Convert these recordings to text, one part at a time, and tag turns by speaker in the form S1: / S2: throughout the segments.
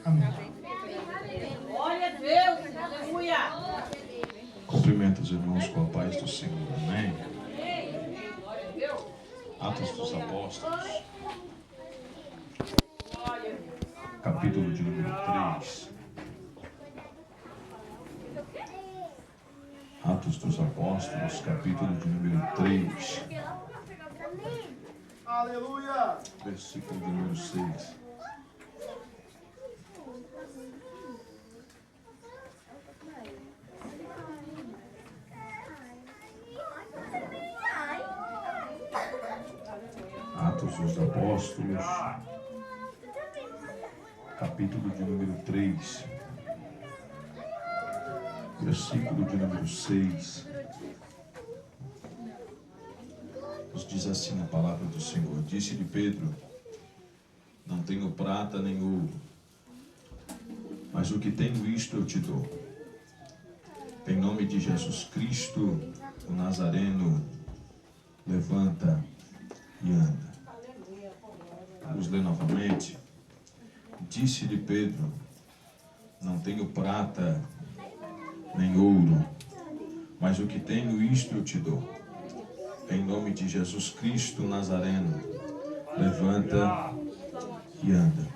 S1: Amém.
S2: Glória a Deus, aleluia.
S3: Cumprimento os irmãos com a paz do Senhor, amém? Atos dos Apóstolos, capítulo de número 3. Atos dos Apóstolos, capítulo de número 3.
S1: Aleluia.
S3: Versículo de número 6. Atos dos Apóstolos, capítulo de número 3, versículo de número 6. Nos diz assim a palavra do Senhor: Disse-lhe Pedro: Não tenho prata nem ouro, mas o que tenho isto eu te dou. Em nome de Jesus Cristo, o Nazareno, levanta e anda. Vamos ler novamente. Disse-lhe Pedro: Não tenho prata nem ouro, mas o que tenho isto eu te dou. Em nome de Jesus Cristo Nazareno, levanta e anda.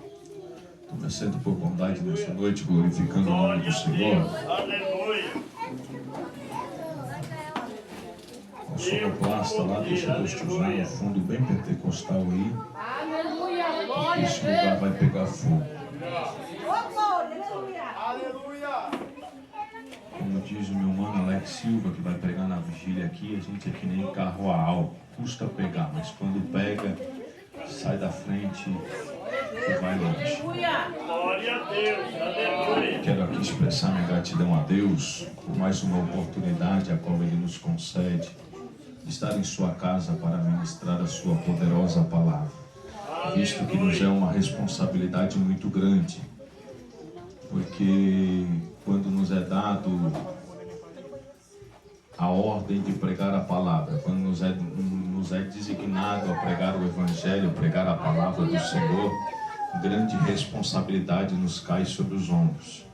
S3: Começando por bondade nessa noite, glorificando o nome do Senhor. O sonoplasta lá, deixa Deus te usar no fundo bem pentecostal aí.
S2: Aleluia, glória
S3: Esse
S2: a
S3: lugar
S2: Deus.
S3: vai pegar fogo.
S1: Aleluia.
S3: Como diz o meu mano Alex Silva, que vai pregar na vigília aqui, a gente é que nem carro a álcool. Custa pegar, mas quando pega, sai da frente e vai longe.
S2: Aleluia.
S4: Glória a Deus, aleluia.
S3: Quero aqui expressar minha gratidão a Deus por mais uma oportunidade a qual Ele nos concede de estar em sua casa para ministrar a sua poderosa palavra, visto que nos é uma responsabilidade muito grande, porque quando nos é dado a ordem de pregar a palavra, quando nos é designado a pregar o Evangelho, pregar a palavra do Senhor, grande responsabilidade nos cai sobre os ombros.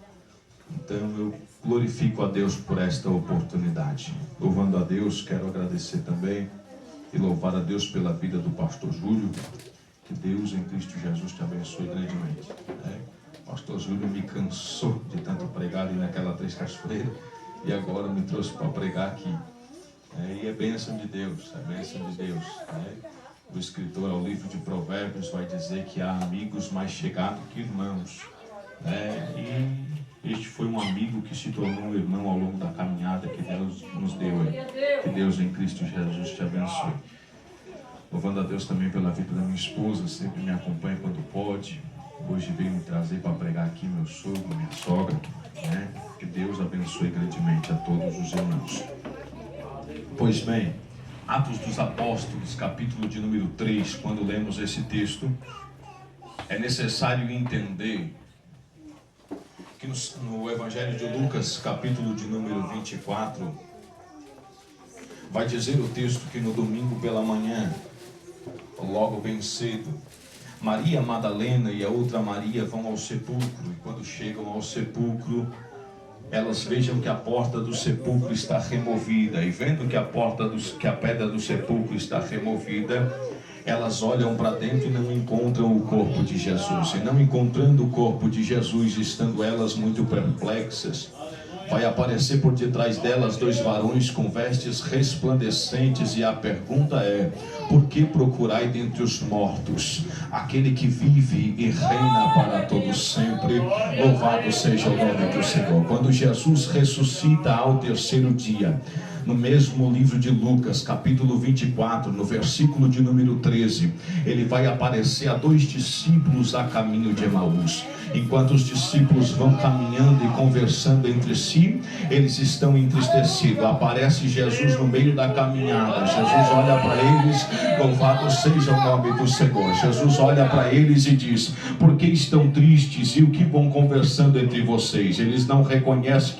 S3: Então eu glorifico a Deus por esta oportunidade. Louvando a Deus, quero agradecer também e louvar a Deus pela vida do pastor Júlio. Que Deus em Cristo Jesus te abençoe grandemente. O pastor Júlio me cansou de tanto pregar ali naquela Três Cachoeiras e agora me trouxe para pregar aqui. E é bênção de Deus, é bênção de Deus. O escritor ao livro de Provérbios vai dizer que há amigos mais chegados que irmãos. E este foi um amigo que se tornou um irmão ao longo da caminhada que Deus nos deu. Que Deus em Cristo Jesus te abençoe. Louvando a Deus também pela vida da minha esposa, sempre me acompanha quando pode. Hoje veio me trazer para pregar aqui meu sogro, minha sogra. Que Deus abençoe grandemente a todos os irmãos. Pois bem, Atos dos Apóstolos, capítulo de número 3, quando lemos esse texto, é necessário entender que no Evangelho de Lucas, capítulo de número 24, vai dizer o texto que no domingo pela manhã, logo bem cedo, Maria Madalena e a outra Maria vão ao sepulcro, e quando chegam ao sepulcro, elas vejam que a porta do sepulcro está removida, e vendo que a pedra do sepulcro está removida, elas olham para dentro e não encontram o corpo de Jesus. E não encontrando o corpo de Jesus, estando elas muito perplexas, vai aparecer por detrás delas dois varões com vestes resplandecentes, e a pergunta é: por que procurai dentre os mortos aquele que vive e reina para todo sempre? Louvado seja o nome do Senhor. Quando Jesus ressuscita ao terceiro dia, no mesmo livro de Lucas, capítulo 24, no versículo de número 13, ele vai aparecer a dois discípulos a caminho de Emaús. Enquanto os discípulos vão caminhando e conversando entre si, eles estão entristecidos. Aparece Jesus no meio da caminhada. Jesus olha para eles, louvado seja o nome do Senhor. Jesus olha para eles e diz: por que estão tristes e o que vão conversando entre vocês? Eles não reconhecem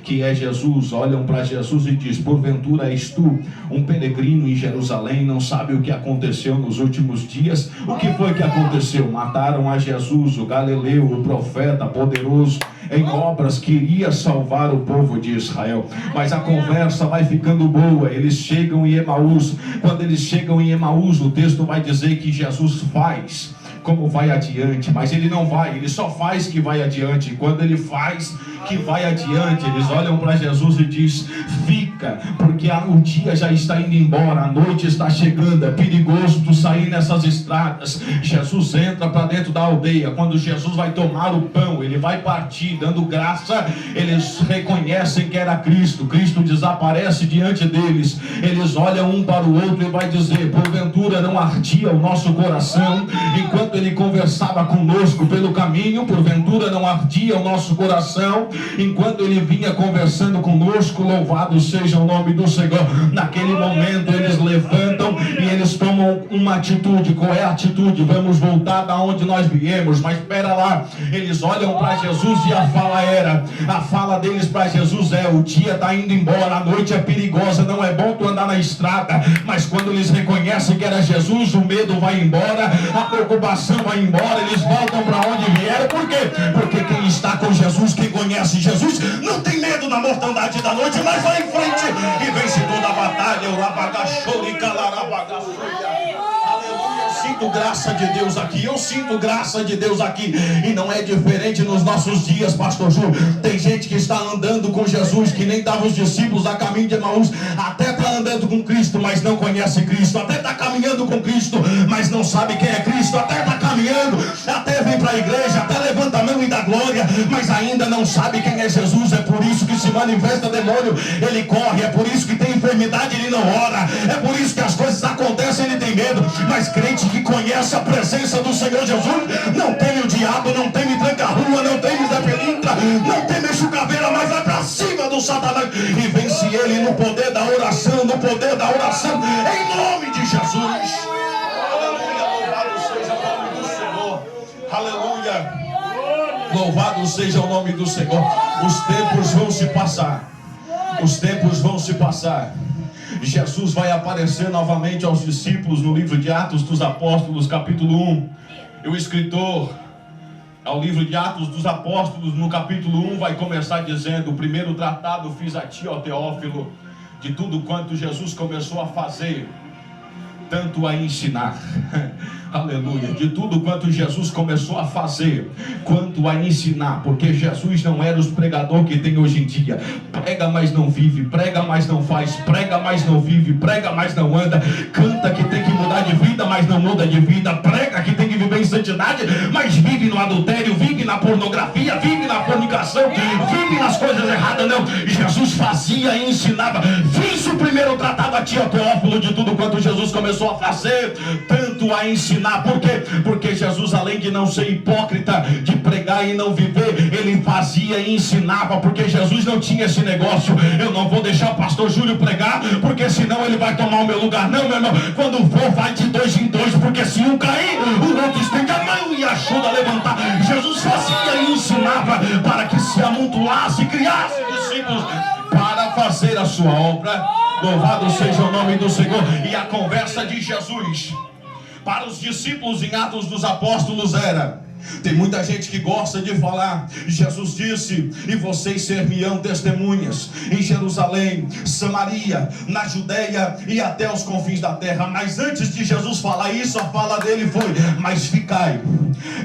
S3: quem é Jesus, olham para Jesus e diz: diz: porventura és tu um peregrino em Jerusalém, não sabe o que aconteceu nos últimos dias? O que foi que aconteceu? Mataram a Jesus, o Galileu, o profeta poderoso em obras, que iria salvar o povo de Israel. Mas a conversa vai ficando boa. Eles chegam em Emaús. Quando eles chegam em Emaús, o texto vai dizer que Jesus faz como vai adiante, mas ele não vai, ele só faz que vai adiante. Quando ele faz que vai adiante, eles olham para Jesus e diz: fica, porque o dia já está indo embora, a noite está chegando, é perigoso tu sair nessas estradas. Jesus entra para dentro da aldeia. Quando Jesus vai tomar o pão, ele vai partir dando graça. Eles reconhecem que era Cristo. Cristo desaparece diante deles. Eles olham um para o outro e vai dizer: porventura não ardia o nosso coração enquanto ele conversava conosco pelo caminho? Porventura não ardia o nosso coração enquanto ele vinha conversando conosco? Louvado seja o nome do Senhor. Naquele momento eles levantam e eles tomam uma atitude. Qual é a atitude? Vamos voltar da onde nós viemos. Mas espera lá, eles olham para Jesus e a fala deles para Jesus é: o dia está indo embora, a noite é perigosa, não é bom tu andar na estrada. Mas quando eles reconhecem que era Jesus, o medo vai embora, a preocupação vai embora, eles voltam para onde vieram. Por quê? Porque quem está com Jesus, quem conhece Jesus, não tem medo da mortandade da noite, mas vai em frente e vence toda a batalha. Eu sinto graça de Deus aqui, eu sinto graça de Deus aqui. E não é diferente nos nossos dias, pastor Ju. Tem gente que está andando com Jesus, que nem estavam os discípulos a caminho de Emaús. Até está andando com Cristo, mas não conhece Cristo. Até está caminhando com Cristo, mas não sabe quem é Cristo. Até está caminhando, até vem para a igreja, até levanta a mão e dá glória, mas ainda não sabe quem é Jesus. É por isso que se manifesta demônio, ele corre. É por isso que tem enfermidade, ele não ora. É por isso que as coisas acontecem, ele tem medo. Mas crente que conhece a presença do Senhor Jesus não teme o diabo, não teme tranca-rua, não teme Zé Pelintra, não teme chucaveira, mas vai para cima do Satanás e vence ele no poder da oração, no poder da oração, em nome de Jesus. Aleluia, louvado seja o nome do Senhor. Os tempos vão se passar, os tempos vão se passar. Jesus vai aparecer novamente aos discípulos no livro de Atos dos Apóstolos, capítulo 1. E o escritor ao livro de Atos dos Apóstolos, no capítulo 1, vai começar dizendo: o primeiro tratado fiz a ti, ó Teófilo, de tudo quanto Jesus começou a fazer, tanto a ensinar. Aleluia, de tudo quanto Jesus começou a fazer, quanto a ensinar, porque Jesus não era os pregador que tem hoje em dia. Prega, mas não vive, prega, mas não faz, prega, mas não vive, prega, mas não anda, canta que tem que mudar de vida, mas não muda de vida, prega que tem que viver em santidade, mas vive no adultério, vive na pornografia, vive na fornicação, vive nas coisas erradas. Não, Jesus fazia e ensinava. Fiz o primeiro tratado a ti, ó Teófilo, de tudo quanto Jesus começou a fazer, tanto a ensinar. Por quê? Porque Jesus, além de não ser hipócrita, de pregar e não viver, ele fazia e ensinava. Porque Jesus não tinha esse negócio: eu não vou deixar o pastor Júlio pregar, porque senão ele vai tomar o meu lugar. Não, meu irmão, quando for, vai de 2 em 2, porque se um cair, o outro estende a mão e ajuda a levantar. Jesus fazia e ensinava para que se amontoasse e criasse discípulos para fazer a sua obra. Louvado seja o nome do Senhor. E a conversa de Jesus para os discípulos em Atos dos Apóstolos era: tem muita gente que gosta de falar. Jesus disse: e vocês ser-me-ão testemunhas em Jerusalém, Samaria, na Judeia e até os confins da terra. Mas antes de Jesus falar isso, a fala dele foi: mas ficai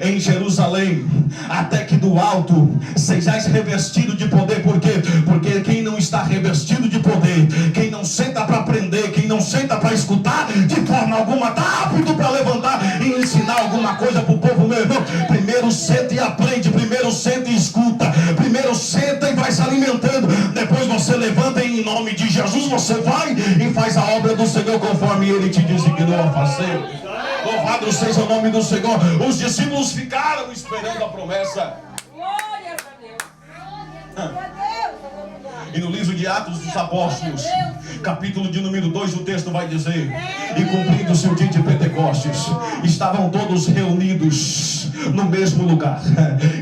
S3: em Jerusalém, até que do alto sejais revestidos de poder. Por quê? Porque quem não está revestido de poder, quem não senta para aprender, quem não senta para escutar, de forma alguma está apto para levantar e ensinar alguma coisa para o povo. Meu irmão, primeiro senta e aprende, primeiro senta e escuta, primeiro senta e vai se alimentando, depois você levanta e em nome de Jesus você vai e faz a obra do Senhor conforme ele te designou a fazer. Louvado seja o nome do Senhor. Os discípulos ficaram esperando a promessa.
S2: Glória a Deus.
S3: E no livro de Atos dos Apóstolos, capítulo de número 2, o texto vai dizer: e cumprindo-se o dia de Pentecostes, estavam todos reunidos no mesmo lugar,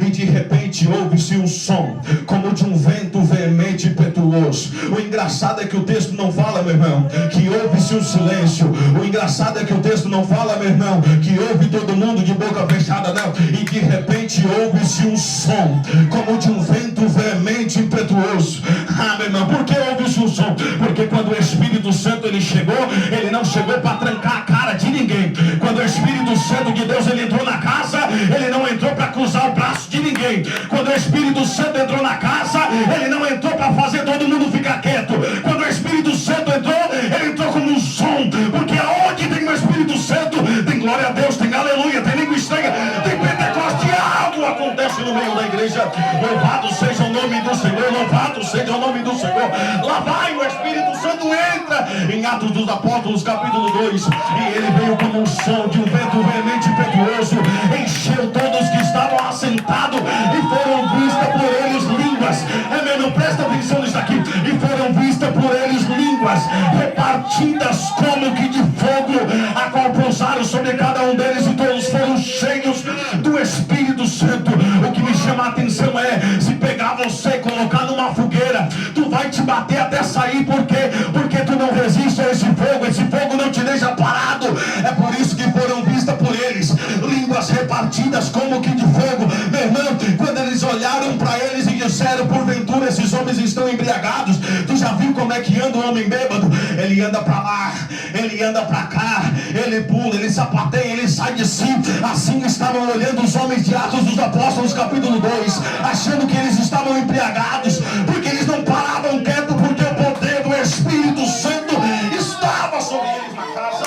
S3: e de repente ouve-se um som como de um vento veemente e impetuoso. O engraçado é que o texto não fala, meu irmão, que houve-se um silêncio. O engraçado é que o texto não fala, meu irmão, que houve todo mundo de boca fechada, não. E de repente houve-se um som, como de um vento veemente e impetuoso. Ah, meu irmão, por que houve-se um som? Porque quando o Espírito Santo ele chegou, ele não chegou para trancar a cara de ninguém. Quando o Espírito Santo de Deus ele entrou na casa, ele não entrou para cruzar o braço de ninguém. Quando o Espírito Santo entrou na casa, ele não entrou para fazer todo mundo ficar quieto. Quando o Espírito Santo entrou, ele entrou como um som. Porque aonde tem o Espírito Santo, tem glória a Deus, tem aleluia, tem língua estranha, tem Pentecoste, algo acontece no meio da igreja. Louvado seja o nome do Senhor, louvado seja o nome do Senhor. Lá vai o Espírito Santo, entra em Atos dos Apóstolos capítulo 2, e ele veio como um som de um vento veemente e impetuoso, encheu todos que estavam assentados, e foram vistas por eles línguas. Meu irmão, presta atenção nisso aqui. E foram vistas por eles línguas repartidas como que de fogo, a qual pousaram sobre cada um deles, e todos foram cheios do Espírito Santo. O que me chama a atenção é, se pegar você e colocar numa fogueira, tu vai te bater até sair. Por quê? Porque tu não resiste a esse fogo não te deixa parado. É por isso que foram vistas por eles línguas repartidas como que de fogo. Meu irmão, quando eles olharam para eles e disseram, porventura esses homens estão embriagados. Tu já viu como é que anda um homem bêbado? Ele anda para lá, ele anda para cá, ele pula, ele sapateia, ele sai de si. Assim estavam olhando os homens de Atos dos Apóstolos capítulo 2, achando que eles estavam embriagados, porque eles não paravam quieto, porque o poder do Espírito Santo estava sobre eles na casa.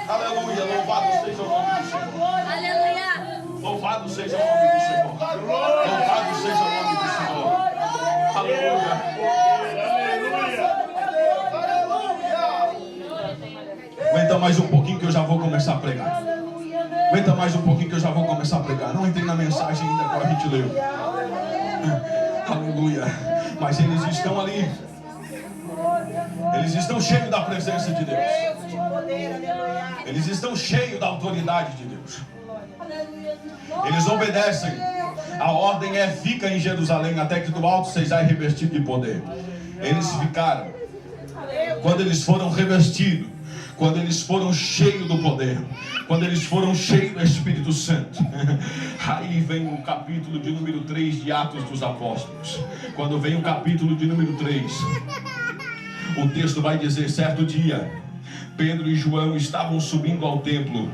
S3: Aleluia, louvado seja o nome do Senhor.
S2: Aleluia.
S3: Louvado seja o nome do Senhor. Louvado seja o nome do Senhor. Aleluia. Aguenta mais um pouquinho que eu já vou começar a pregar. Aguenta mais um pouquinho que eu já vou começar a pregar. Não entrei na mensagem ainda que a gente leu. Aleluia. Mas eles estão ali. Eles estão cheios da presença de Deus. Eles estão cheios da autoridade de Deus. Eles obedecem. A ordem é: fica em Jerusalém até que do alto sejais revestido de poder. Eles ficaram. Quando eles foram revestidos, quando eles foram cheios do poder, quando eles foram cheios do Espírito Santo, aí vem o capítulo de número 3 de Atos dos Apóstolos. Quando vem o capítulo de número 3, o texto vai dizer: certo dia, Pedro e João estavam subindo ao templo,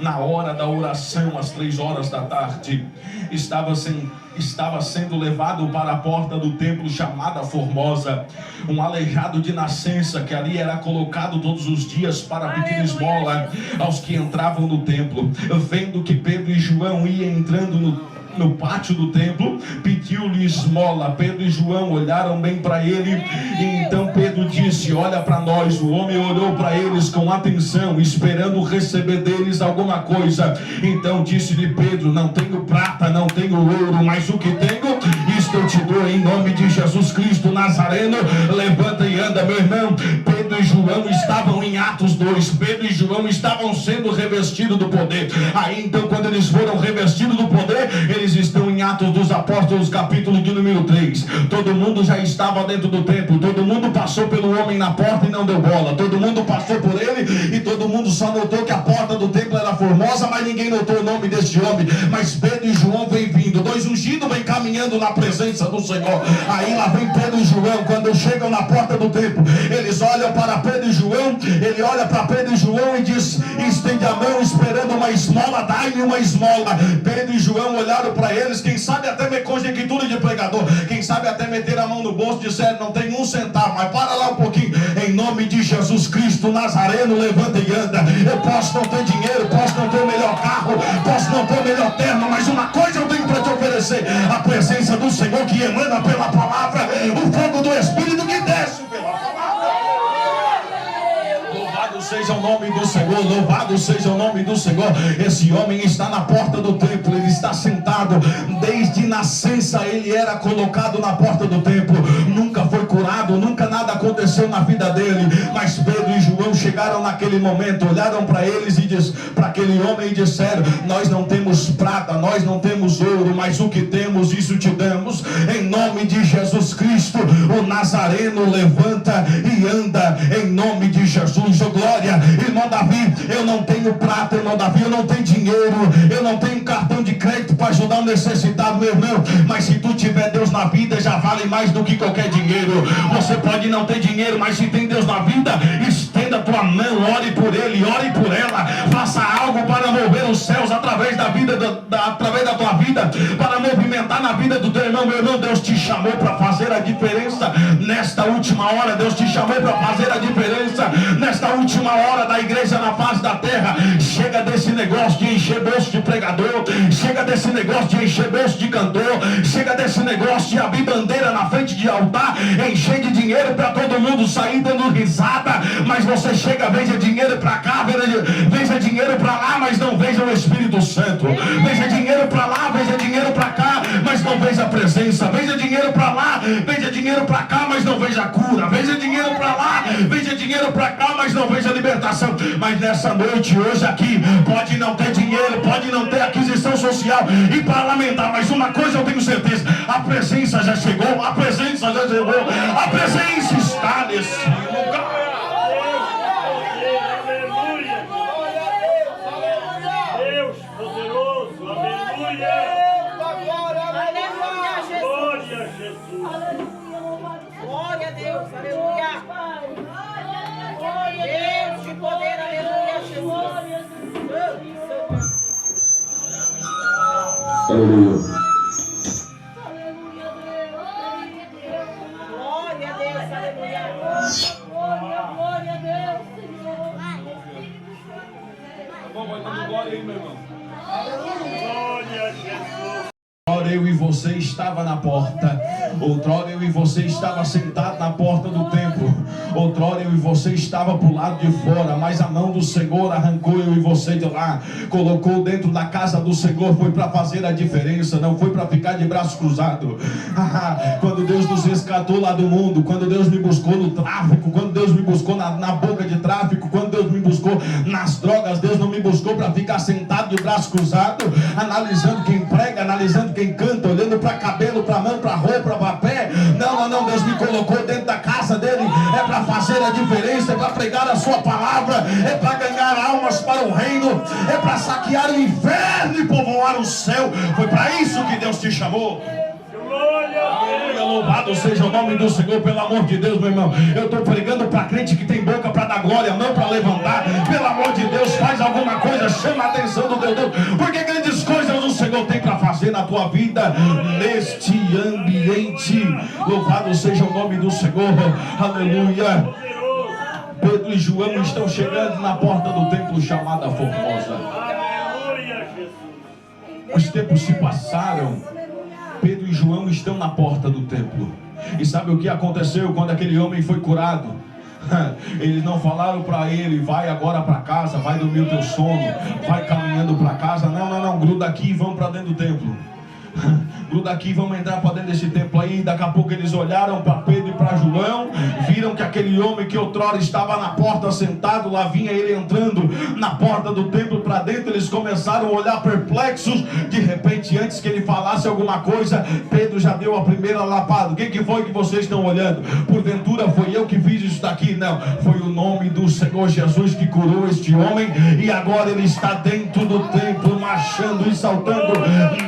S3: na hora da oração, às 3 horas da tarde. Estava sendo levado para a porta do templo chamada Formosa, um aleijado de nascença, que ali era colocado todos os dias para pedir esmola aos que entravam no templo. Vendo que Pedro e João iam entrando no pátio do templo, pediu-lhe esmola. Pedro e João olharam bem para ele, e então Pedro disse: olha para nós. O homem olhou para eles com atenção, esperando receber deles alguma coisa. Então disse-lhe Pedro: não tenho prata, não tenho ouro, mas o que tenho, isto eu te dou, em nome de Jesus Cristo Nazareno, levanta e anda. Meu irmão, Pedro e João estavam em Atos 2, Pedro e João estavam sendo revestidos do poder. Aí então, quando eles foram revestidos do poder, eles estão em Atos dos Apóstolos capítulo de número 3. Todo mundo já estava dentro do templo, todo mundo passou pelo homem na porta e não deu bola, todo mundo passou por ele e todo mundo só notou que a porta do templo era formosa, mas ninguém notou o nome desse homem. Mas Pedro e João vêm vindo, dois ungidos vêm caminhando na presença do Senhor. Aí lá vem Pedro e João. Quando chegam na porta do templo, eles olham para Pedro e João, ele olha para Pedro e João e diz: estende a mão esperando uma esmola, dai-me uma esmola. Pedro e João olharam para eles, quem sabe até me conjectura de pregador, quem sabe até meter a mão no bolso e disseram: não tem um centavo, mas para lá um pouquinho, em nome de Jesus Cristo Nazareno, levanta e anda. Eu posso não ter dinheiro, posso não ter o melhor carro, posso não ter o melhor terno, mas uma coisa eu tenho para te oferecer: a presença do Senhor que emana pela palavra, o fogo do Espírito que desce pela palavra. Louvado seja o nome do Senhor, louvado seja o nome do Senhor. Esse homem está na porta do templo, ele está sentado, desde nascença ele era colocado na porta do templo, nunca foi curado, curado, nunca nada aconteceu na vida dele. Mas Pedro e João chegaram naquele momento, olharam para eles e para aquele homem e disseram: nós não temos prata, nós não temos ouro, mas o que temos, isso te damos. Em nome de Jesus Cristo, o Nazareno levanta e anda em nome de Jesus. Oh glória, irmão Davi, eu não tenho prata, irmão Davi, eu não tenho dinheiro, eu não tenho cartão de crédito para ajudar o necessitado, meu irmão. Mas se tu tiver Deus na vida, já vale mais do que qualquer dinheiro. Você pode não ter dinheiro, mas se tem Deus na vida, estenda a tua mão, ore por ele, ore por ela, faça algo para mover os céus através da vida, através da tua vida, para movimentar na vida do teu irmão. Meu irmão, Deus te chamou para fazer a diferença nesta última hora. Deus te chamou para fazer a diferença nesta última hora da igreja na face da terra. Chega desse negócio de encher bolso de pregador, chega desse negócio de encher bolso de cantor, chega desse negócio de abrir bandeira na frente de altar, encher de dinheiro para todo mundo sair dando risada. Mas você chega, veja dinheiro para cá, veja dinheiro para lá, mas não veja o Espírito Santo. Veja dinheiro para lá, veja dinheiro para cá, mas não veja a presença. Veja dinheiro para lá, veja dinheiro para cá, mas não veja a cura. Veja dinheiro para lá, veja dinheiro para cá, mas não veja a libertação. Mas nessa noite, hoje aqui, pode não ter dinheiro, pode não ter aquisição social e parlamentar, mas uma coisa eu tenho certeza: a presença já chegou, a presença já chegou, a presença está nesse lugar.
S4: Deus poderoso, aleluia. Glória a Jesus.
S2: Glória a Deus, aleluia. Deus de poder, aleluia, Jesus.
S3: Aleluia.
S2: Glória a Deus, aleluia.
S5: Glória a Deus, Senhor.
S3: Vai dando glória aí, meu irmão.
S4: Glória a Jesus.
S3: Outrora eu e você estava na porta. Outrora eu e você estava sentado na porta do templo. Outrora eu e você estava para o lado de fora, mas a mão do Senhor arrancou eu e você de lá, colocou dentro da casa do Senhor. Foi para fazer a diferença, não foi para ficar de braço cruzado. Quando Deus nos resgatou lá do mundo, quando Deus me buscou no tráfico, quando Deus me buscou na boca de tráfico, quando Deus me buscou nas drogas, Deus não me buscou para ficar sentado de braço cruzado, analisando quem prega, analisando quem canta, olhando para cabelo, para mão, para roupa, para pé. Não, Deus me colocou dentro da casa dele, é para fazer a diferença, é para pregar a sua palavra, é para ganhar almas para o reino, é para saquear o inferno e povoar o céu. Foi para isso que Deus te chamou. Louvado seja o nome do Senhor. Pelo amor de Deus, meu irmão, eu estou pregando para crente que tem boca para dar glória, não para levantar. Pelo amor de Deus, faz alguma coisa, chama a atenção do teu Deus, porque grandes coisas o Senhor tem para fazer na tua vida, neste ambiente. Louvado seja o nome do Senhor. Aleluia. Pedro e João estão chegando na porta do templo chamada Formosa. Os tempos se passaram. Pedro e João estão na porta do templo. E sabe o que aconteceu quando aquele homem foi curado? Eles não falaram para ele: vai agora para casa, vai dormir o teu sono, vai caminhando para casa. Não, gruda aqui e vamos para dentro do templo. Gruda aqui, vamos entrar para dentro desse templo aí. Daqui a pouco eles olharam para Pedro e para João, viram que aquele homem que outrora estava na porta sentado, lá vinha ele entrando na porta do templo para dentro. Eles começaram a olhar perplexos. De repente, antes que ele falasse alguma coisa, Pedro já deu a primeira lapada. O que foi que vocês estão olhando? Porventura foi eu que fiz isso daqui? Não, foi o nome do Senhor Jesus que curou este homem, e agora ele está dentro do templo, marchando e saltando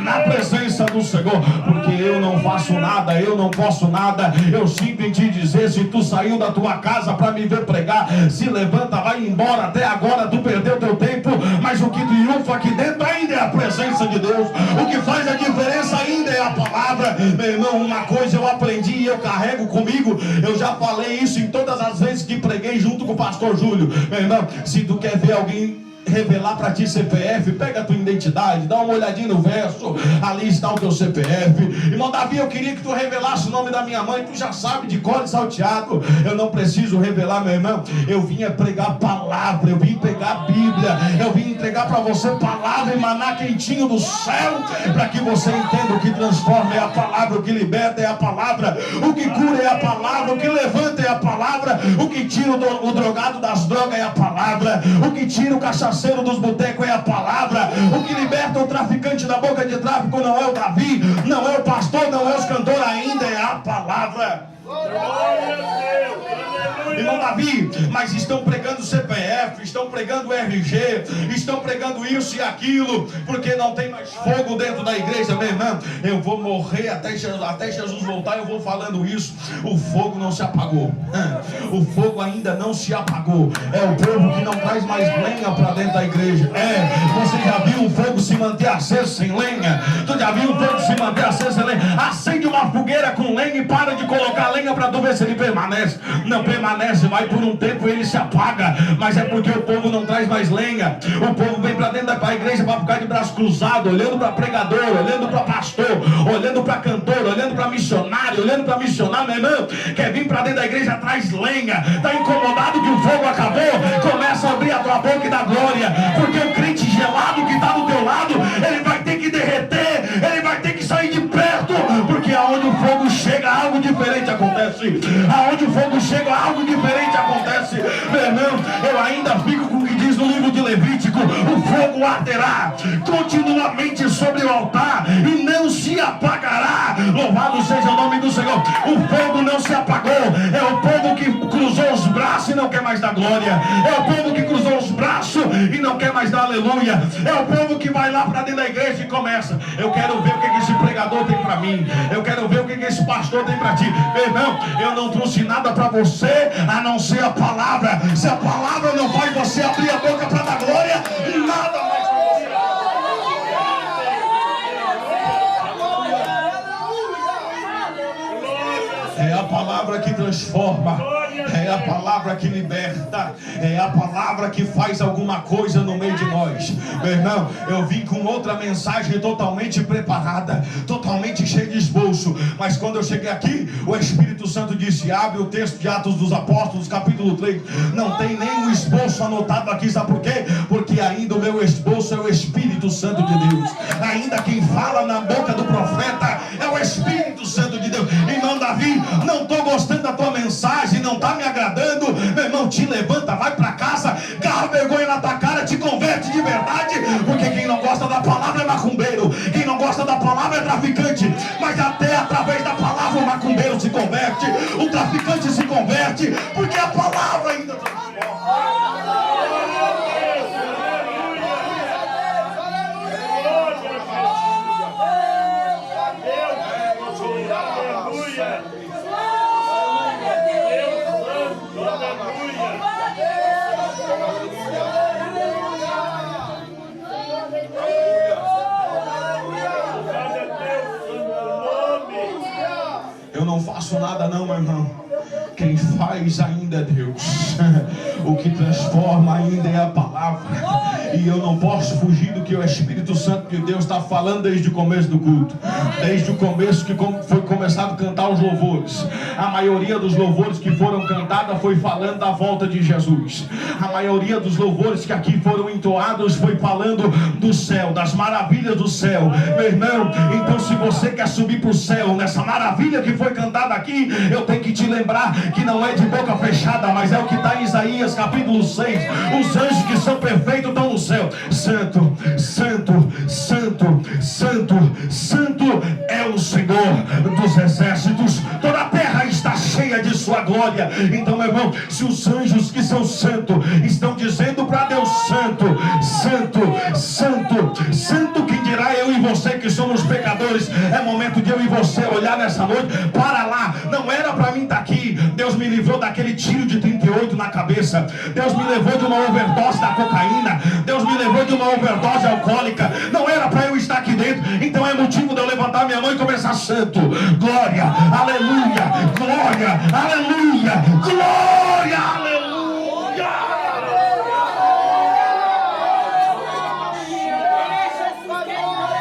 S3: na presença do Senhor. Porque eu não faço nada, eu não posso nada. Eu sinto em te dizer: se tu saiu da tua casa para me ver pregar, se levanta, vai embora. Até agora tu perdeu teu tempo, mas o que triunfa aqui dentro ainda é a presença de Deus. O que faz a diferença ainda é a palavra. Meu irmão, uma coisa eu aprendi e eu carrego comigo. Eu já falei isso em todas as vezes que preguei junto com o pastor Júlio. Meu irmão, se tu quer ver alguém revelar para ti CPF, pega a tua identidade, dá uma olhadinha no verso, ali está o teu CPF. Irmão Davi, eu queria que tu revelasse o nome da minha mãe, tu já sabe de cor e salteado. Eu não preciso revelar, meu irmão. Eu vim pregar a palavra, eu vim pregar a Bíblia, eu vim entregar para você palavra e maná quentinho do céu, para que você entenda: o que transforma é a palavra, o que liberta é a palavra, o que cura é a palavra, o que levanta é a palavra, o que tira o drogado das drogas é a palavra, o que tira o cachaceiro dos botecos é a palavra, o que liberta o traficante da boca de tráfico não é o Davi, não é o pastor, não é os cantores, ainda é a palavra. Irmão Davi, mas estão pregando CPF, estão pregando RG, estão pregando isso e aquilo, porque não tem mais fogo dentro da igreja, meu irmão. Eu vou morrer até Jesus voltar, eu vou falando isso. O fogo não se apagou, o fogo ainda não se apagou. É o povo que não traz mais lenha para dentro da igreja. Você já viu o fogo se manter aceso sem lenha? Tu já viu o fogo se manter aceso sem lenha? Acende uma fogueira com lenha e para de colocar lenha para tu ver se ele permanece. Não permanece, vai por um tempo e ele se apaga, mas é porque o povo não traz mais lenha. O povo vem para dentro da igreja para ficar de braço cruzado, olhando para pregador, olhando para pastor, olhando para cantor, olhando para missionário, olhando para missionário. Meu irmão, quer vir para dentro da igreja, traz lenha. Está incomodado que o fogo acabou? Começa a abrir a tua boca e dá glória, porque o crente gelado que está do teu lado, ele vai ter que derreter, ele vai ter que sair de perto, porque aonde o fogo chega, algo diferente acontece. Aonde o fogo chega, algo diferente acontece. Meu irmão, eu ainda fico com o que diz no livro de Levítico: o fogo arderá continuamente sobre o altar e não se apagará. Louvado seja o nome do Senhor. O fogo não se apagou. É o povo que cruzou os braços e não quer mais dar glória. É o povo que cruzou os braços e não quer mais dar aleluia. É o povo que vai lá para dentro da igreja e começa: eu quero ver o que esse pregador tem para mim, eu quero ver o que esse pastor tem para ti. Meu irmão, eu não trouxe nada para você a não ser a palavra. Se a palavra não faz você abrir a boca para dar glória, nada mais para você. É a palavra que transforma, é a palavra que liberta, é a palavra que faz alguma coisa no meio de nós. Meu irmão, eu vim com outra mensagem totalmente preparada, totalmente cheia de esboço, mas quando eu cheguei aqui, o Espírito Santo disse: abre o texto de Atos dos Apóstolos, capítulo 3. Não tem nenhum esboço anotado aqui, sabe por quê? Porque ainda o meu esboço é o Espírito Santo de Deus. Ainda quem fala na boca do profeta é o Espírito Santo de Deus. Irmão Davi, não estou gostando da tua mensagem, não está me agradando. Meu irmão, te levanta, vai para casa, garra vergonha na tua cara, te converte de verdade, porque quem não gosta da palavra é macumbeiro, quem não gosta da palavra é traficante, mas até através da palavra o macumbeiro se converte, o traficante se converte, porque a palavra ainda transforma. Eu não faço nada não, meu irmão. Quem faz ainda é Deus. O que transforma ainda é a palavra. E eu não posso fugir do que o Espírito Santo de Deus está falando desde o começo do culto. Desde o começo que foi começado a cantar os louvores. A maioria dos louvores que foram cantados foi falando da volta de Jesus. A maioria dos louvores que aqui foram entoados foi falando do céu, das maravilhas do céu. Meu irmão, então se você quer subir para o céu, nessa maravilha que foi cantada aqui, eu tenho que te lembrar que não é de boca fechada, mas é o que está em Isaías capítulo 6. Os anjos que são perfeitos estão no céu. Santo, santo, santo, santo, santo é o Senhor dos exércitos. Toda a terra está cheia de sua glória. Então, meu irmão, se os anjos que são santos estão dizendo para Deus: santo, santo, santo, santo, quem dirá eu e você que somos pecadores? É momento de eu e você olhar nessa noite para lá. Não era para mim estar aqui. Deus me livrou daquele tiro de 38 na cabeça. Deus me levou de uma overdose da cocaína. Deus me levou de uma overdose alcoólica. Não era para eu estar aqui dentro. Então é motivo de eu levantar minha mão e começar: santo, glória, aleluia, glória, aleluia, glória, aleluia.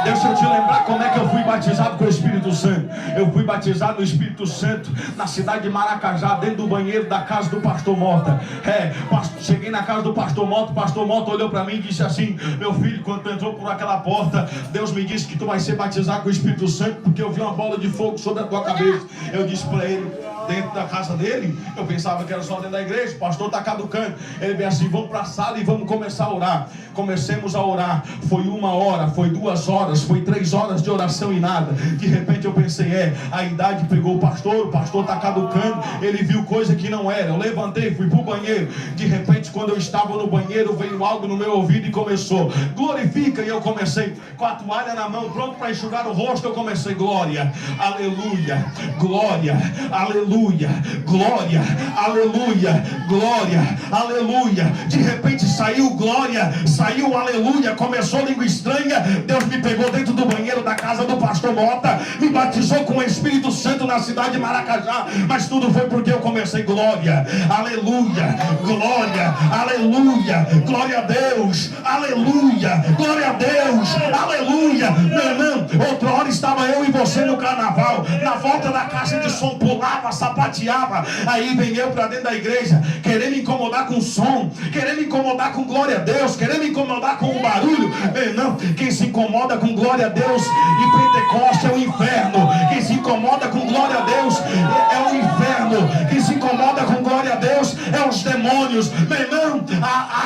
S3: Deixa eu te lembrar como é que eu fui batizado com o Espírito Santo. Eu fui batizado no Espírito Santo na cidade de Maracajá, dentro do banheiro da casa do pastor Mota. Cheguei na casa do pastor Mota, o pastor Mota olhou para mim e disse assim: meu filho, quando tu entrou por aquela porta, Deus me disse que tu vai ser batizado com o Espírito Santo, porque eu vi uma bola de fogo sobre a tua cabeça. Eu disse para ele, dentro da casa dele, eu pensava que era só dentro da igreja, o pastor está caducando. Ele veio assim: vamos para a sala e vamos começar a orar. Comecemos a orar. Foi 1 hora, foi 2 horas, foi 3 horas de oração e nada. De repente eu pensei, a idade pegou o pastor está caducando. Ele viu coisa que não era. Eu levantei, fui para o banheiro. De repente, quando eu estava no banheiro, veio algo no meu ouvido e começou: glorifica. E eu comecei com a toalha na mão, pronto para enxugar o rosto. Eu comecei: glória, aleluia, glória, aleluia, glória, aleluia, glória, aleluia. De repente saiu glória, saiu aleluia, começou língua estranha. Deus me pegou dentro do banheiro da casa do pastor Mota, me batizou com o Espírito Santo na cidade de Maracajá. Mas tudo foi porque eu comecei: glória, aleluia, glória, aleluia, glória a Deus, aleluia, glória a Deus, aleluia. Meu irmão, outra hora estava eu e você no carnaval, na volta da caixa de som, pulava, sapateava. Aí vem eu para dentro da igreja, querendo incomodar com som, querendo incomodar com glória a Deus, querendo incomodar com o barulho. Meu irmão, quem se incomoda com glória a Deus e Pentecoste é o inferno. Quem se incomoda com glória a Deus é o inferno. Quem se incomoda com glória a Deus é os demônios. Meu irmão,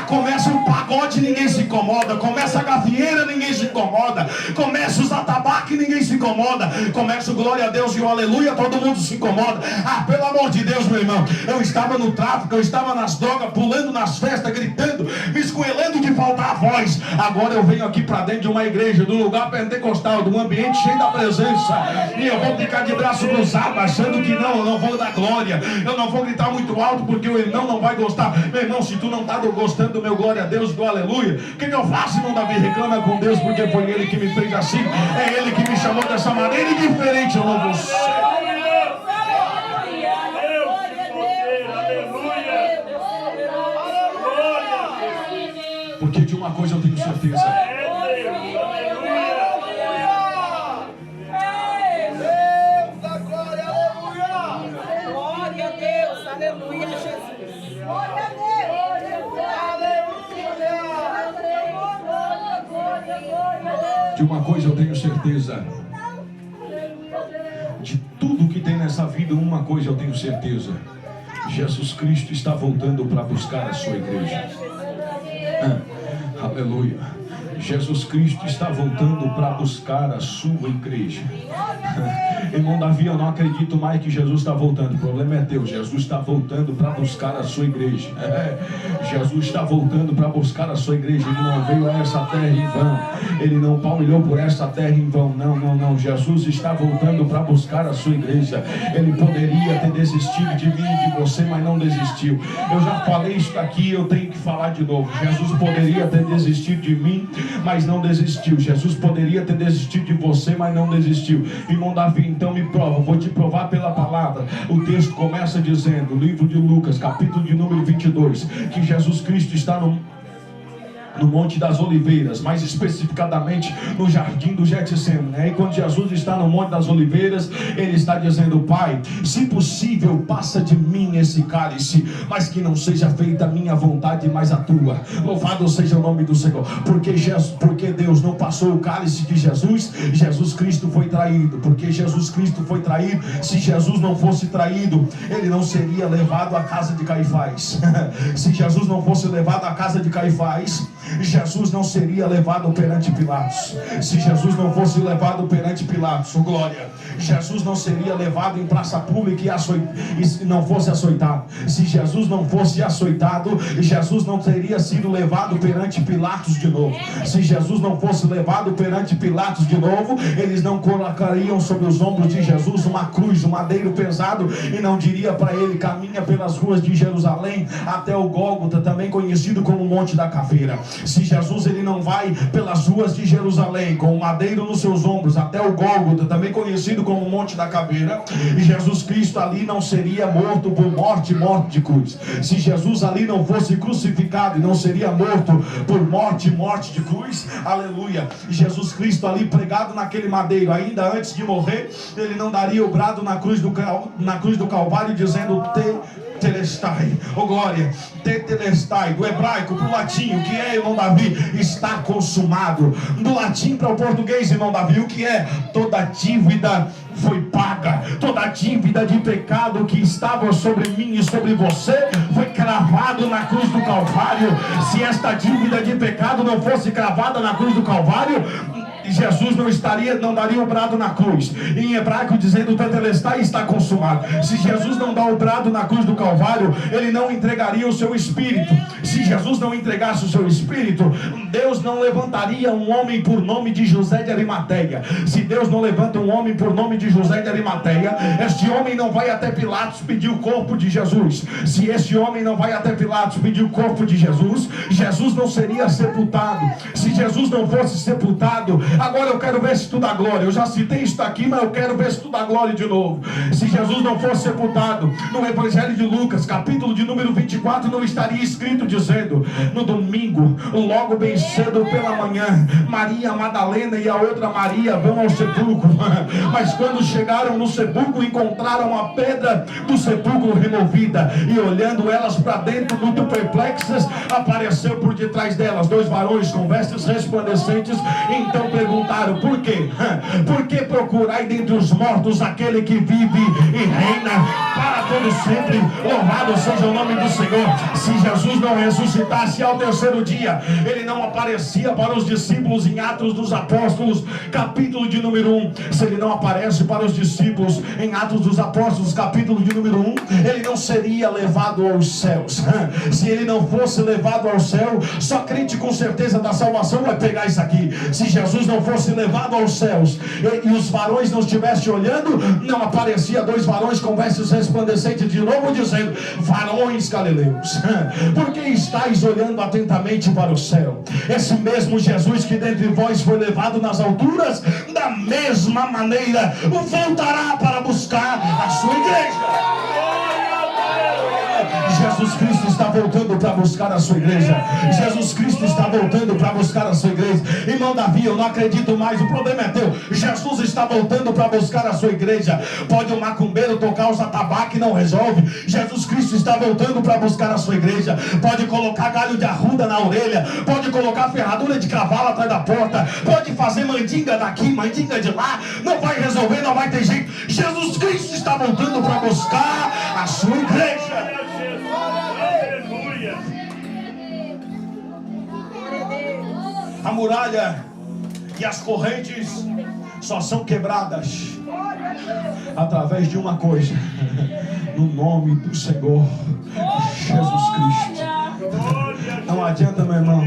S3: começa um pagode, ninguém se incomoda. Começa a gafieira, ninguém se incomoda. Começa os atabaques, ninguém se incomoda. Começa o glória a Deus e o aleluia, todo mundo se incomoda. Pelo amor de Deus, meu irmão, eu estava no tráfico, eu estava nas drogas, pulando nas festas, gritando, me escoelando de faltar a voz. Agora eu venho aqui para dentro de uma igreja, de um lugar pentecostal, de um ambiente cheio da presença, e eu vou ficar de braço cruzado, achando que eu não vou dar glória, eu não vou gritar muito alto, porque o irmão não vai gostar. Meu irmão, se tu não está gostando do meu glória a Deus, do aleluia, o que eu faço, irmão Davi? Reclama com Deus, porque foi Ele que me fez assim, é Ele que me chamou dessa maneira, e diferente eu não vou ser. Porque de uma coisa eu tenho certeza:
S2: Glória a Deus, aleluia, Jesus.
S5: Glória a Deus.
S3: de uma coisa eu tenho certeza: de tudo que tem nessa vida, uma coisa eu tenho certeza: Jesus Cristo está voltando para buscar a sua igreja. Aleluia. Jesus Cristo está voltando para buscar a sua igreja. Irmão Davi, eu não acredito mais que Jesus está voltando. O problema é teu. Jesus está voltando para buscar a sua igreja. Jesus está voltando para buscar a sua igreja. Ele não veio a essa terra em vão. Ele não palmilhou por essa terra em vão. Não. Jesus está voltando para buscar a sua igreja. Ele poderia ter desistido de mim e de você, mas não desistiu. Eu já falei isso aqui, eu tenho que falar de novo. Jesus poderia ter desistido de mim, mas não desistiu. Jesus poderia ter desistido de você, mas não desistiu. Irmão Davi, então me prova. Vou te provar pela palavra. O texto começa dizendo, livro de Lucas, capítulo de número 22, que Jesus Cristo está no Monte das Oliveiras, mais especificadamente no jardim do Getsemane. E quando Jesus está no Monte das Oliveiras, ele está dizendo: Pai, se possível, passa de mim esse cálice, mas que não seja feita a minha vontade, mas a tua. Louvado seja o nome do Senhor. Porque Deus não passou o cálice de Jesus, Jesus Cristo foi traído. Porque Jesus Cristo foi traído, se Jesus não fosse traído, ele não seria levado à casa de Caifás. Se Jesus não fosse levado à casa de Caifás, Jesus não seria levado perante Pilatos. Se Jesus não fosse levado perante Pilatos, oh glória, Jesus não seria levado em praça pública e não fosse açoitado. Se Jesus não fosse açoitado, Jesus não teria sido levado perante Pilatos de novo. Se Jesus não fosse levado perante Pilatos de novo, eles não colocariam sobre os ombros de Jesus uma cruz, um madeiro pesado, e não diria para ele: caminha pelas ruas de Jerusalém até o Gólgota, também conhecido como Monte da Caveira. Se Jesus ele não vai pelas ruas de Jerusalém com o madeiro nos seus ombros até o Gólgota, também conhecido como Monte da Caveira, e Jesus Cristo ali não seria morto por morte de cruz. Se Jesus ali não fosse crucificado e não seria morto por morte de cruz, aleluia, e Jesus Cristo ali pregado naquele madeiro, ainda antes de morrer, ele não daria o brado na cruz do Calvário dizendo Tetelestai, oh glória, Tetelestai, do hebraico para o latim, o que é, irmão Davi? Está consumado. Do latim para o português, irmão Davi, o que é? Toda dívida foi paga, toda dívida de pecado que estava sobre mim e sobre você foi cravado na cruz do Calvário. Se esta dívida de pecado não fosse cravada na cruz do Calvário, Jesus não daria o brado na cruz, em hebraico dizendo Tetelestai, está consumado. Se Jesus não dá o brado na cruz do Calvário, ele não entregaria o seu espírito. Se Jesus não entregasse o seu espírito, Deus não levantaria um homem por nome de José de Arimateia. Se Deus não levanta um homem por nome de José de Arimateia, este homem não vai até Pilatos pedir o corpo de Jesus. Se este homem não vai até Pilatos pedir o corpo de Jesus, Jesus não seria sepultado. Se Jesus não fosse sepultado, agora eu quero ver se tu dá glória. Eu já citei isso aqui, mas eu quero ver se tu dá glória de novo. Se Jesus não fosse sepultado, no Evangelho de Lucas, capítulo de número 24, não estaria escrito dizendo: no domingo, logo bem cedo pela manhã, Maria Madalena e a outra Maria vão ao sepulcro. Mas quando chegaram no sepulcro, encontraram a pedra do sepulcro removida, e olhando elas para dentro, muito perplexas, apareceu por detrás delas 2 varões com vestes resplandecentes. Então perguntaram: por quê? Por que procurai dentre os mortos aquele que vive e reina para todo sempre? Louvado seja o nome do Senhor. Se Jesus não ressuscitasse ao terceiro dia, ele não aparecia para os discípulos em Atos dos Apóstolos, capítulo de número 1. Se ele não aparece para os discípulos em Atos dos Apóstolos, capítulo de número 1, ele não seria levado aos céus. Se ele não fosse levado ao céu, só crente com certeza da salvação vai pegar isso aqui. Se Jesus não fosse levado aos céus e os varões não estivessem olhando, não aparecia 2 varões com vestes resplandecentes de novo dizendo: varões galileus, por que estáis olhando atentamente para o céu? Esse mesmo Jesus que dentre vós foi levado nas alturas, da mesma maneira voltará para buscar a sua igreja. Jesus Cristo está voltando para buscar a sua igreja. Jesus Cristo está voltando para buscar a sua igreja. Irmão Davi, eu não acredito mais, o problema é teu. Jesus está voltando para buscar a sua igreja. Pode o macumbeiro tocar os atabaques, não resolve. Jesus Cristo está voltando para buscar a sua igreja. Pode colocar galho de arruda na orelha, pode colocar ferradura de cavalo atrás da porta, pode fazer mandinga daqui, mandinga de lá, não vai resolver, não vai ter jeito. Jesus Cristo está voltando para buscar a sua igreja. A muralha e as correntes só são quebradas através de uma coisa: no nome do Senhor Jesus Cristo. Não adianta, meu irmão,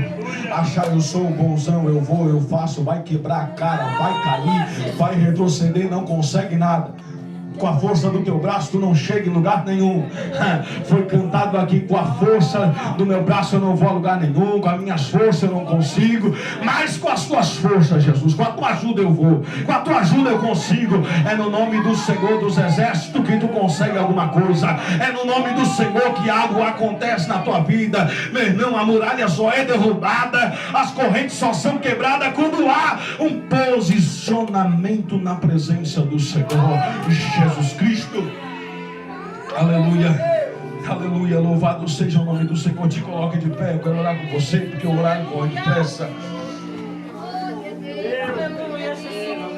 S3: achar eu sou o bonzão, eu vou, eu faço, vai quebrar a cara, vai cair, vai retroceder, não consegue nada. Com a força do teu braço tu não chega em lugar nenhum. Foi cantado aqui: com a força do meu braço eu não vou a lugar nenhum, com as minhas forças eu não consigo, mas com as tuas forças, Jesus, com a tua ajuda eu vou, com a tua ajuda eu consigo. É no nome do Senhor dos Exércitos que tu consegue alguma coisa. É no nome do Senhor que algo acontece na tua vida. Meu irmão, a muralha só é derrubada, as correntes só são quebradas quando há um posicionamento na presença do Senhor Jesus Cristo. Aleluia, aleluia, louvado seja o nome do Senhor. Te coloque de pé, eu quero orar com você, porque o horário corre depressa.